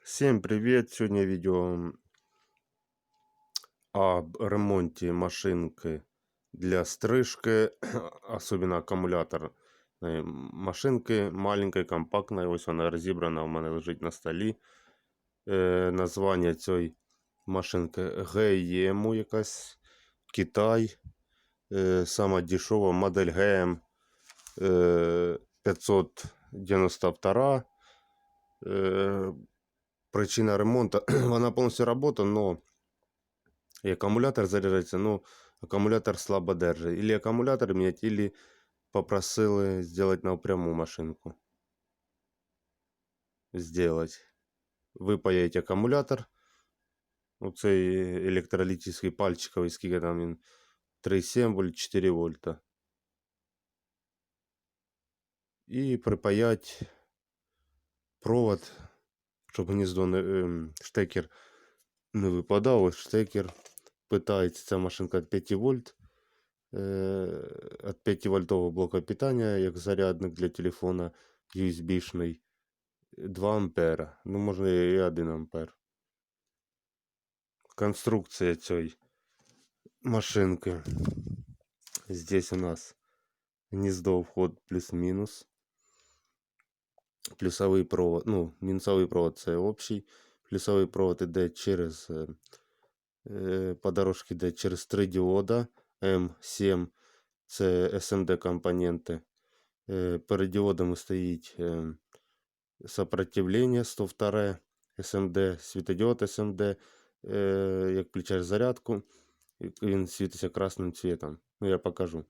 Всем привет! Сегодня видео об ремонте машинки для стрижки, особенно акумулятор машинки маленької, компактної. Ось вона розібрана, у мене лежить на столі. Названня цієї машинки GEMU якась, Китай. Сама дешева модель GM 592. Причина ремонту, вона повністю працює, но и аккумулятор заряджається, но аккумулятор слабо держить. Или аккумулятор менять, или попросили сделать напрямую машинку. Сделать. Випаять аккумулятор. Оцей електролітичний пальчиковий, скільки там він, 3,7 вольт, 4 вольта. І припаять провод, щоб гніздо штекер не випадав. Ось штекер. Питається ця машинка від 5 вольт. От 5 вольтового блока питання, як зарядник для телефона USB-шний, 2 ампера. Ну, можна і 1 ампер. Конструкція цієї машинки. Здесь у нас гніздо, вход плюс-мінус. Плюсовий провод, ну, мінусовий провод це общий. Плюсовий провод іде через, по дорожці йде через 3 діода М7. Це SMD компоненти. Перед діодами стоїть сопротивление 102 SMD, світодіод SMD. Як включаєш зарядку, він світиться красним цветом. Ну, я покажу.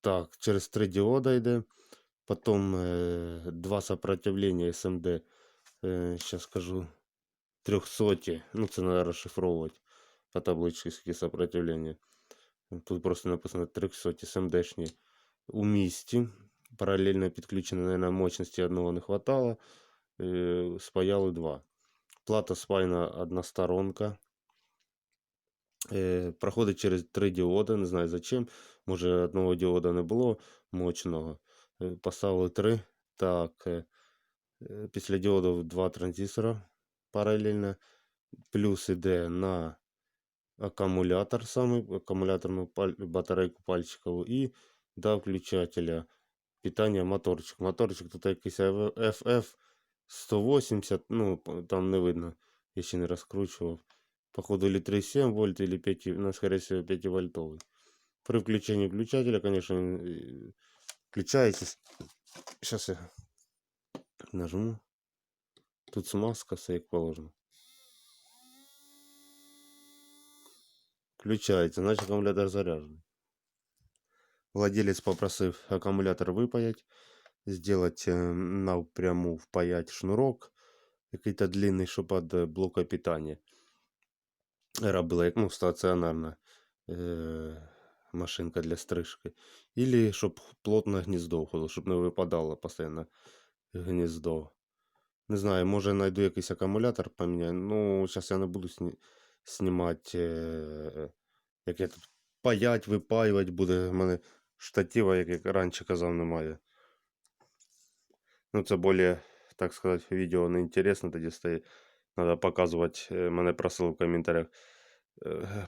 Так, через 3 діода йде. Потім 2 сопротивления SMD. Сейчас скажу. 300. Ну, це треба розшифровувати по табличці, які сопротивлення. Тут просто написано 300 SMD-шні у місті. Паралельно підключено, наверное, мощності одного не хватало. Спаяли 2. Плата спаяна односторонка. Проходить через 3 діода, не знаю зачем. Може одного діода не було мощного. Поставили 3. Так, після діодів 2 транзистора паралельно. Плюс іде на аккумулятор, аккумуляторную батарейку пальчикову, і до включателя питання моторчик. Моторчик тут якийсь FF180, ну там не видно, я ще не розкручував. Походу или 3,7 вольт, или 5, ну скорее всего 5 вольтовый. При включении включателя, конечно, включается. Сейчас я нажму. Тут смазка, все як положено. Включается, значит аккумулятор заряжен. Владелец попросив аккумулятор випаять, сделать напряму впаять шнурок, який-то длинний, що під блока питання. Робила як, ну, стаціонарна машинка для стрижки. Или щоб плотно гніздо входило, щоб не випадало постійно гніздо. Не знаю, може знайду якийсь акумулятор поміняю. Ну, зараз я не буду знімати, як я тут паять, випаювати буде. У мене штатива, як я раніше казав, немає. Ну, це більше, так сказати, відео не інтересно тоді стає. Треба показувати, мене просили в коментарях,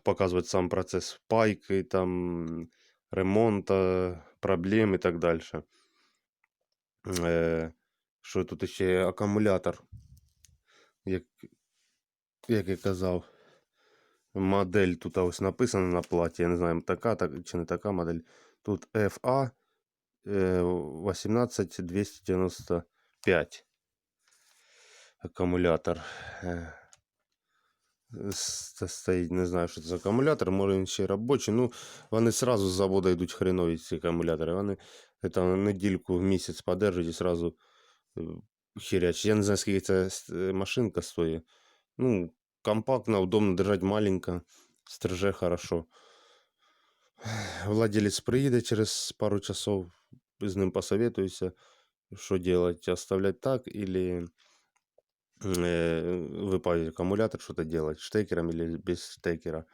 показувати сам процес пайки, там, ремонту, проблем і так далі. Що тут ще акумулятор, як я казав, модель тут ось написана на платі, я не знаю, така чи не така модель. Тут FA 18295 акумулятор. Стоїть, не знаю, що це за акумулятор, може він ще робочий. Ну, вони сразу з заводу йдуть хренові ці акумулятори. Вони там недільку в місяць подержать і сразу херячать. Я не знаю, скільки ця машинка стоїть. Ну, компактно, удобно держать, маленько, стриже хорошо. Владелец приїде через пару часов, з ним посоветуюся, що делать, оставлять так или выпаять аккумулятор, что-то делать штекером или без штекера,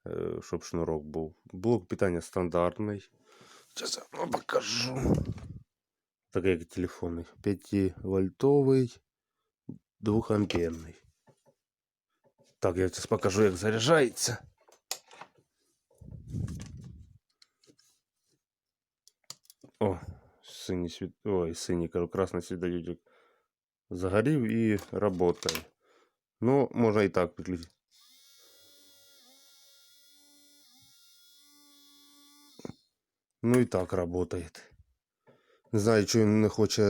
чтобы шнурок был. Блок питания стандартный. Сейчас я вам покажу. Так как телефонный. 5 вольтовый. 2-амперний. Так, я зараз покажу, як заряджається. О, синій світ... Ой, синій, кажу, красний світодіодик загорів і працює. Ну, можна і так підключити. Ну і так працює. Не знаю, чого він не хоче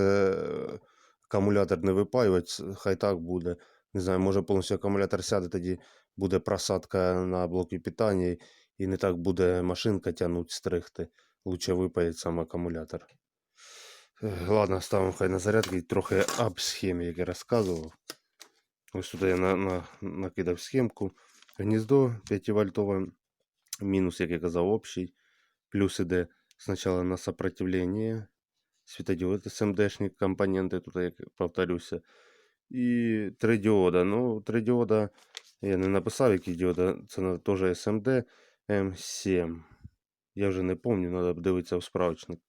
акумулятор не випаювати, хай так буде. Не знаю, може повністю акумулятор сяде, тоді буде просадка на блоки питання і не так буде машинка тягнути, стригти. Лучше випаять сам акумулятор. Ладно, ставимо хай на зарядку і трохи об схемі, як я розказував. Ось тут я накидав схемку. Гніздо 5 вольтове, мінус, як я казав, общий. Плюс іде спочатку на сопротивлення. Світодіод СМДшні компоненти, тут, як повторюся. І 3 діода. Ну, 3 діода, я не написав, які діода. Це теж SMD M7. Я вже не пам'ятаю, треба дивитися в справочник.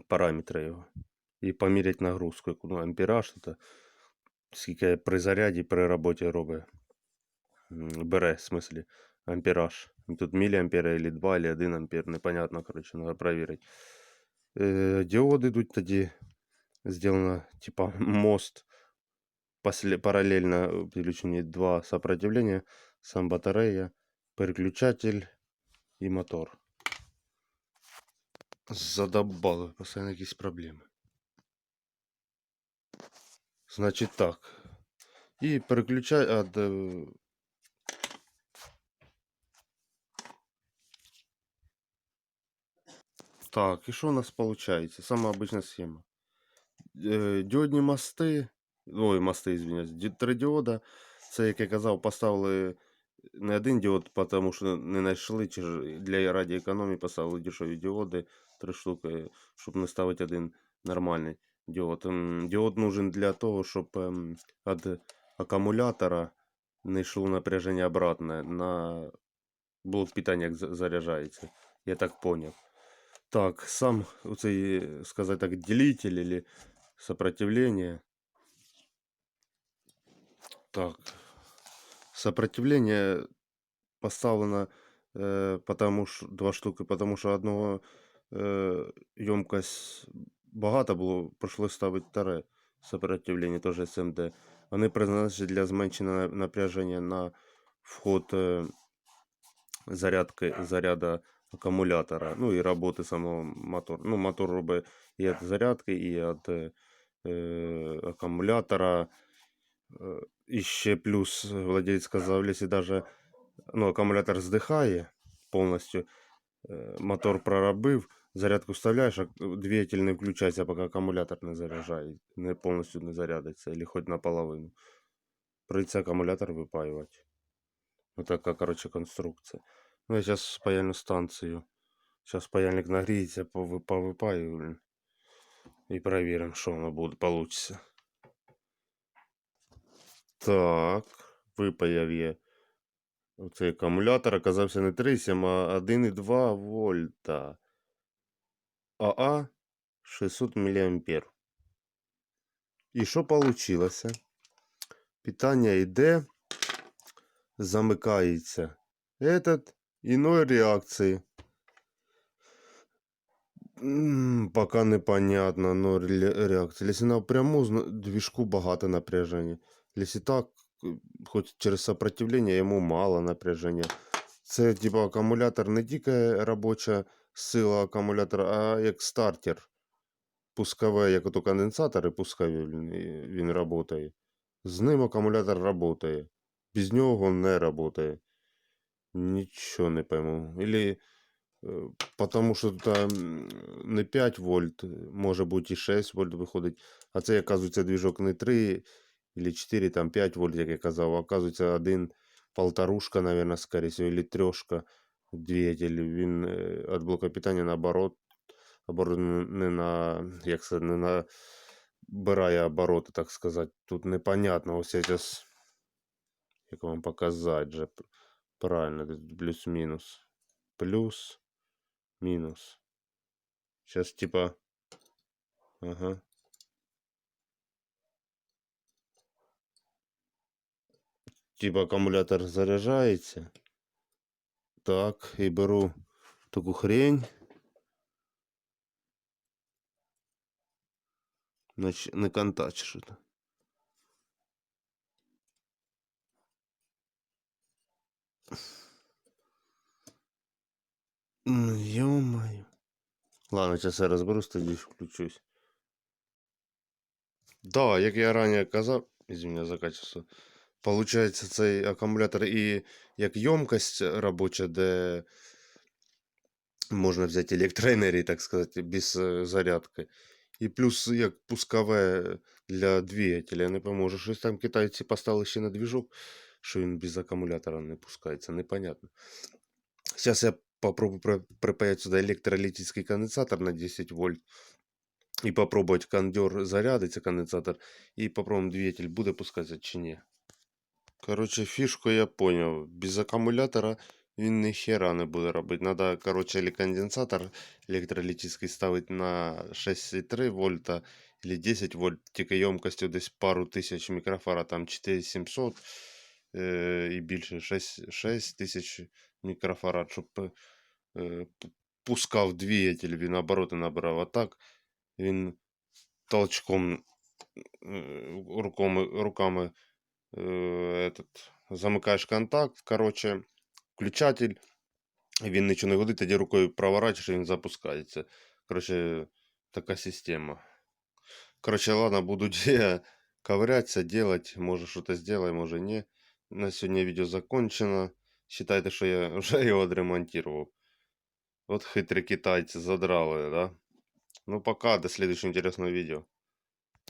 Параметри його. І поміряти нагрузку, яку, ну, ампераж, скільки при заряді, при роботі робить. Бере, в смислі, ампераж. Тут міліампери, или 2, или 1 ампер, непонятно, короче, надо проверить. Діоди йдуть тоді, сделано, типа, мост, параллельно підключені 2 сопротивления, сам батарея, переключатель і мотор. Задобали, постоянно якісь проблеми. Значить так. І переключай від... Так, і що у нас виходить? Сама обична схема. Діодні мости, ой, мости, извиняюсь, 3 діода. Це, як я казав, поставили не один діод, тому що не знайшли, чи для раді економії поставили дешеві діоди, 3 штуки, щоб не ставити один нормальний діод. Діод нужен для того, щоб від акумулятора не йшло напряження обратне на блок питання, як заряджається. Я так понял. Так, сам оцей, сказать так, делитель или сопротивление. Так, сопротивление поставлено потому що 2 штуки, потому що одного ємкость багато було, прийшлося ставити вторе сопротивление, теж SMD. Вони призначені для зменшення напряження на вход заряда акумулятора, ну і роботи самого мотора. Ну, мотор робить і від зарядки, і від акумулятора. І ще плюс владелець сказав, якщо даже, ну, акумулятор здихає повністю, мотор проробив, зарядку вставляєш, а двигатель не включається, поки акумулятор не заряджає, не повністю не зарядиться, або хоч наполовину. Прийдеться акумулятор випаювати. Ось така, коротше, конструкція. Ну, я зараз паяльну станцію. Сейчас паяльник нагреется, повыпаю и проверим, что оно будет, получится. Так, випаяв я. Оцей акумулятор оказався не 3,7, а 1,2 вольта. АА 600 мА. І що получилося? Питання йде, замикається. Этот іной реакції. Пока непонятно, но реакция. Если напряму, движку багато напряжения. Если так, хоть через сопротивление, йому мало напряження. Це типа акумулятор не тільки робоча сила акумулятора, а як стартер. Пускове, як ото конденсатори пускові, він працює. З ним акумулятор працює. Без нього не працює. Нічого не пойму. Или потому що тут не 5 вольт, може бути і 6 вольт виходить. А це, оказується, движок не 3 или 4, там 5 вольт, як я казав. А оказується, один полторушка, наверное, скорее всего, или трешка двигатель. Він від блока питання наоборот, не на, як сказати, не набирає обороти, так сказати. Тут непонятно. Ось я зараз, як вам показати же правильно, плюс-мінус. Плюс. Минус. Сейчас типа... Ага. типа акумулятор заряджається. Так, і беру таку хрень. Не контачиш это. Ну, ё-моё. Ладно, сейчас я розберусь, тоді включусь. Да, як я раніше казав, извиня за качество. Получається, цей акумулятор і як ємкость робоча, де можна взяти електроенергії, так сказати, без зарядки. І плюс як пускове для двигателя. Я не пойму, щось там китайці поставили ще на движок, що він без акумулятора не пускається, непонятно. Сейчас я попробую припаять сюда электролитический конденсатор на 10 вольт. И попробовать кондер зарядиться, конденсатор. И попробуем, двигатель буде пускатися чи ні. Короче, фішку я понял. Без акумулятора він ні хера не буде робити. Надо, короче, или конденсатор электролитический ставить на 6,3 вольта или 10 вольт, тільки ємкостю десь пару тисяч мікрофарад, там 4700 і більше 6 тисяч мікрофарад, щоб пускав двигатель, він обороти набирав. А так він толчком руками замикаєш контакт, короче, включатель, він нічого не годить, тоді рукою проворачуєш, і він запускається. Короче, така система. Короче, ладно, буду ковыряться, делать. Може что-то сделаю, може не. На сьогодні відео закончено. Считайте, що я вже його відремонтував. От хитрі китайці задрали, да? Ну пока, до следующего интересного видео.